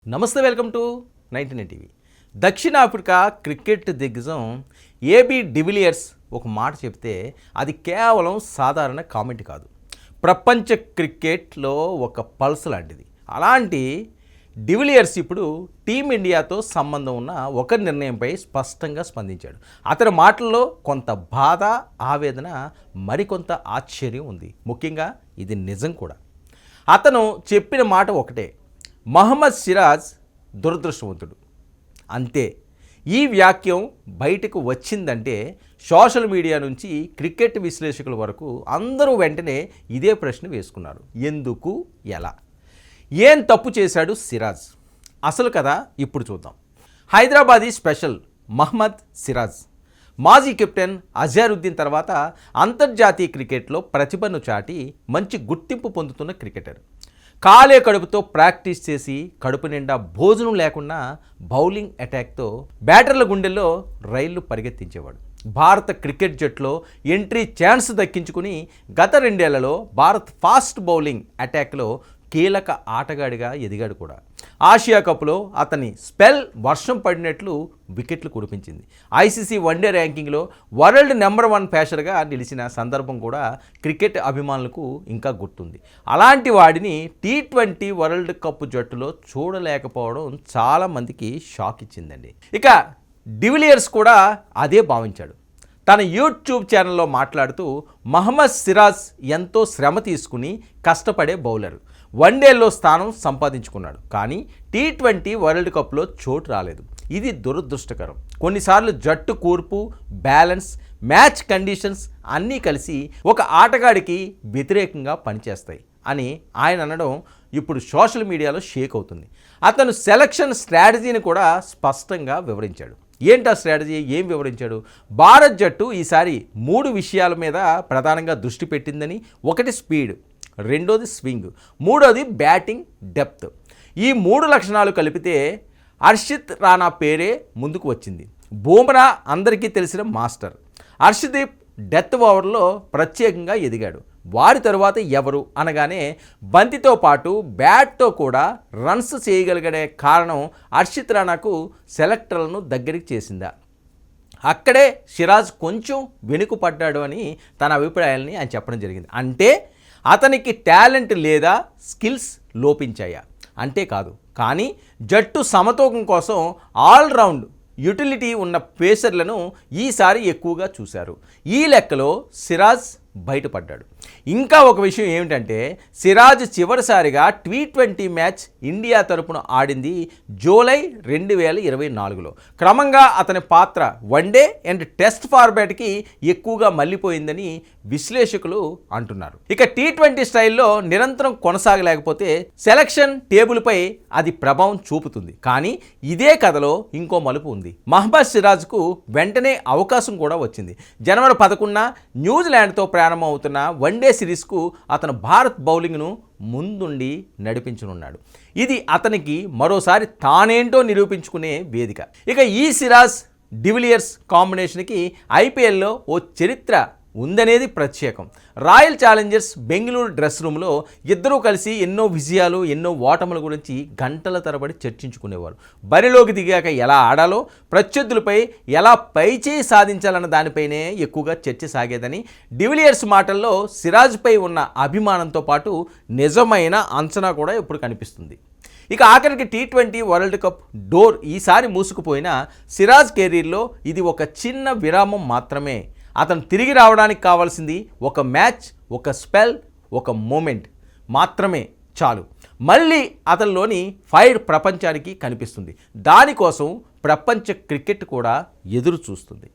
నమస్తే, welcome to 99 TV. దక్షిణాఫ్రికా cricket దిగ్గజం ఏబీ డివిలియర్స్ ఒక మాట చెప్తే అది కేవలం సాధారణ కామెంట్ కాదు, ప్రపంచ క్రికెట్లో ఒక పల్స్ లాంటిది. అలాంటి డివిలియర్స్ ఇప్పుడు టీమిండియాతో సంబంధం ఉన్న ఒక నిర్ణయంపై స్పష్టంగా స్పందించాడు. అతని మాటల్లో కొంత బాధ, ఆవేదన, మరికొంత ఆశ్చర్యం ఉంది. ముఖ్యంగా ఇది నిజం కూడా. అతను చెప్పిన మాట ఒకటే: మహమ్మద్ సిరాజ్ దురదృష్టవంతుడు. అంతే. ఈ వాక్యం బయటకు వచ్చిందంటే సోషల్ మీడియా నుంచి క్రికెట్ విశ్లేషకుల వరకు అందరూ వెంటనే ఇదే ప్రశ్న వేసుకున్నారు. ఎందుకు, ఎలా, ఏం తప్పు చేశాడు సిరాజ్? అసలు కదా ఇప్పుడు చూద్దాం. హైదరాబాదీ స్పెషల్ మహమ్మద్ సిరాజ్ మాజీ కెప్టెన్ అజారుద్దీన్ తర్వాత అంతర్జాతీయ క్రికెట్లో ప్రతిభను చాటి మంచి గుర్తింపు పొందుతున్న క్రికెటర్. కాలే కడుపుతో ప్రాక్టీస్ చేసి కడుపు నిండా భోజనం లేకుండా బౌలింగ్ అటాక్తో బ్యాటర్ల గుండెల్లో రైళ్లు పరిగెత్తించేవాడు. భారత క్రికెట్ జట్టులో ఎంట్రీ ఛాన్స్ దక్కించుకుని గత 2 ఏళ్లలో భారత్ ఫాస్ట్ బౌలింగ్ అటాక్లో కీలక ఆటగాడిగా ఎదిగాడు కూడా. ఆసియా కప్లో అతని స్పెల్ వర్షం పడినట్లు వికెట్లు కురిపించింది. ఐసీసీ వన్డే ర్యాంకింగ్లో వరల్డ్ నెంబర్ 1 పేసర్గా నిలిచిన సందర్భం కూడా క్రికెట్ అభిమానులకు ఇంకా గుర్తుంది. అలాంటి వాడిని T20 వరల్డ్ కప్ జట్టులో చూడలేకపోవడం చాలామందికి షాక్ ఇచ్చిందండి. ఇక డివిలియర్స్ కూడా అదే భావించాడు. తన యూట్యూబ్ ఛానల్లో మాట్లాడుతూ మహమ్మద్ సిరాజ్ ఎంతో శ్రమ తీసుకుని కష్టపడే బౌలర్, వన్డేల్లో స్థానం సంపాదించుకున్నాడు, కానీ T20 వరల్డ్ కప్లో చోటు రాలేదు. ఇది దురదృష్టకరం. కొన్నిసార్లు జట్టు కూర్పు, బ్యాలెన్స్, మ్యాచ్ కండిషన్స్ అన్నీ కలిసి ఒక ఆటగాడికి వ్యతిరేకంగా పనిచేస్తాయి అని ఆయన అనడం ఇప్పుడు సోషల్ మీడియాలో షేక్ అవుతుంది. అతను సెలక్షన్ స్ట్రాటజీని కూడా స్పష్టంగా వివరించాడు. ఏంటా స్ట్రాటజీ, ఏం వివరించాడు? భారత్ జట్టు ఈసారి 3 విషయాల మీద ప్రధానంగా దృష్టి పెట్టిందని. ఒకటి స్పీడ్, రెండోది స్వింగ్, మూడోది బ్యాటింగ్ డెప్త్. ఈ 3 లక్షణాలు కలిపితే హర్షిత్ రాణా పేరే ముందుకు వచ్చింది. బూమ్రా అందరికీ తెలిసిన మాస్టర్. హర్షదీప్ డెత్ ఓవర్లో ప్రత్యేకంగా ఎదిగాడు. వారి తరువాత ఎవరు అనగానే బంతితో పాటు బ్యాట్తో కూడా రన్స్ చేయగలిగే కారణం హర్షిత్ రాణాకు సెలెక్టర్లను దగ్గరికి చేసిందా? అక్కడే సిరాజ్ కొంచెం వెనుకపడ్డాడు అని తన అభిప్రాయాలని ఆయన చెప్పడం జరిగింది. అంటే అతనికి టాలెంట్ లేదా స్కిల్స్ లోపించాయా? అంతేకాదు, కానీ జట్టు సమతూకం కోసం ఆల్రౌండ్ యూటిలిటీ ఉన్న పేసర్లను ఈసారి ఎక్కువగా చూశారు. ఈ లెక్కలో సిరాజ్ బయటపడ్డాడు. ఇంకా ఒక విషయం ఏమిటంటే, సిరాజ్ చివరిసారిగా T20 మ్యాచ్ ఇండియా తరపున ఆడింది జూలై 2024లో. క్రమంగా అతని పాత్ర వన్డే అండ్ టెస్ట్ ఫార్మాట్కి ఎక్కువగా మళ్ళీపోయిందని విశ్లేషకులు అంటున్నారు. ఇక T20 స్టైల్లో నిరంతరం కొనసాగలేకపోతే సెలక్షన్ టేబుల్పై అది ప్రభావం చూపుతుంది. కానీ ఇదే కథలో ఇంకో మలుపు ఉంది. మహమ్మద్ సిరాజ్కు వెంటనే అవకాశం కూడా వచ్చింది. జనవరి 11న న్యూజిలాండ్తో ప్రారంభమవుతున్న వన్డే సిరీస్కు అతను భారత్ బౌలింగ్ను ముందుండి నడిపించనున్నాడు. ఇది అతనికి మరోసారి తానేంటో నిరూపించుకునే వేదిక. ఇక ఈ సిరాజ్ డివిలియర్స్ కాంబినేషన్కి ఐపీఎల్లో ఓ చరిత్ర ఉందనేది ప్రత్యేకం. రాయల్ ఛాలెంజర్స్ బెంగళూరు డ్రెస్ రూమ్లో ఇద్దరూ కలిసి ఎన్నో విజయాలు, ఎన్నో ఓటముల గురించి గంటల తరబడి చర్చించుకునేవారు. బరిలోకి దిగాక ఎలా ఆడాలో, ప్రత్యర్థులపై ఎలా పైచేయి సాధించాలన్న దానిపైనే ఎక్కువగా చర్చ సాగేదని డివిలియర్స్ మాటల్లో సిరాజ్పై ఉన్న అభిమానంతో పాటు నిజమైన అంచనా కూడా ఇప్పుడు కనిపిస్తుంది. ఇక ఆఖరికి T20 వరల్డ్ కప్ డోర్ ఈసారి మూసుకుపోయిన సిరాజ్ కెరీర్లో ఇది ఒక చిన్న విరామం మాత్రమే. అతను తిరిగి రావడానికి కావాల్సింది ఒక మ్యాచ్, ఒక స్పెల్, ఒక మూమెంట్ మాత్రమే చాలు. మళ్ళీ అతనిలోని ఫైర్ ప్రపంచానికి కనిపిస్తుంది. దానికోసం ప్రపంచ క్రికెట్ కూడా ఎదురు చూస్తుంది.